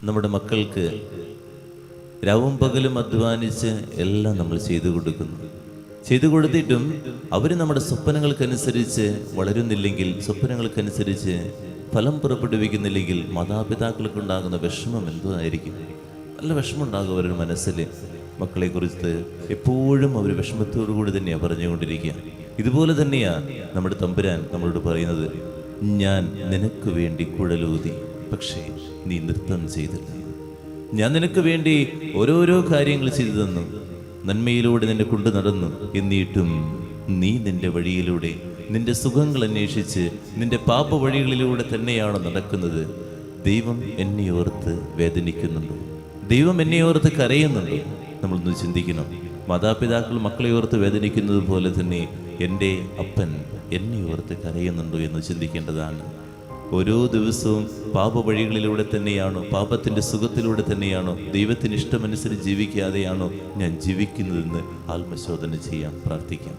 നമ്മുടെ മക്കൾക്ക് രാവും പകലും അധ്വാനിച്ച് എല്ലാം നമ്മൾ ചെയ്തു കൊടുക്കുന്നു. ചെയ്തു കൊടുത്തിട്ടും അവർ നമ്മുടെ സ്വപ്നങ്ങൾക്കനുസരിച്ച് വളരുന്നില്ലെങ്കിൽ, സ്വപ്നങ്ങൾക്കനുസരിച്ച് ഫലം പുറപ്പെടുവിക്കുന്നില്ലെങ്കിൽ മാതാപിതാക്കൾക്കുണ്ടാകുന്ന വിഷമം എന്തോ ആയിരിക്കും. നല്ല വിഷമം ഉണ്ടാകും അവരുടെ മനസ്സിൽ. മക്കളെക്കുറിച്ച് എപ്പോഴും അവർ വിഷമത്തോടു കൂടി തന്നെയാണ് പറഞ്ഞുകൊണ്ടിരിക്കുക. ഇതുപോലെ തന്നെയാണ് നമ്മുടെ തമ്പുരാൻ നമ്മളോട് പറയുന്നത്, ഞാൻ നിനക്ക് വേണ്ടി കുഴലൂതി, പക്ഷേ നീ നൃത്തം ചെയ്തില്ല. ഞാൻ നിനക്ക് വേണ്ടി ഓരോരോ കാര്യങ്ങൾ ചെയ്തു തന്നു, നന്മയിലൂടെ നിന്നെ കൊണ്ടു നടന്നു. എന്നിട്ടും നീ നിന്റെ വഴിയിലൂടെ നിന്റെ സുഖങ്ങൾ അന്വേഷിച്ച് നിന്റെ പാപ വഴികളിലൂടെ തന്നെയാണ് നടക്കുന്നത്. ദൈവം എന്നെ ഓർത്ത് വേദനിക്കുന്നുണ്ടോ? ദൈവം എന്നെ ഓർത്ത് കരയുന്നുണ്ടോ? നമ്മളൊന്ന് ചിന്തിക്കണം. മാതാപിതാക്കൾ മക്കളെ ഓർത്ത് വേദനിക്കുന്നത് പോലെ തന്നെ എൻ്റെ അപ്പൻ എന്നെ ഓർത്ത് കരയുന്നുണ്ടോ എന്ന് ചിന്തിക്കേണ്ടതാണ്. ഓരോ ദിവസവും പാപ വഴികളിലൂടെ തന്നെയാണോ, പാപത്തിൻ്റെ സുഖത്തിലൂടെ തന്നെയാണോ, ദൈവത്തിന് ഇഷ്ടമനുസരിച്ച് ജീവിക്കാതെയാണോ ഞാൻ ജീവിക്കുന്നതെന്ന് ആത്മശോധന ചെയ്യാം. പ്രാർത്ഥിക്കാം.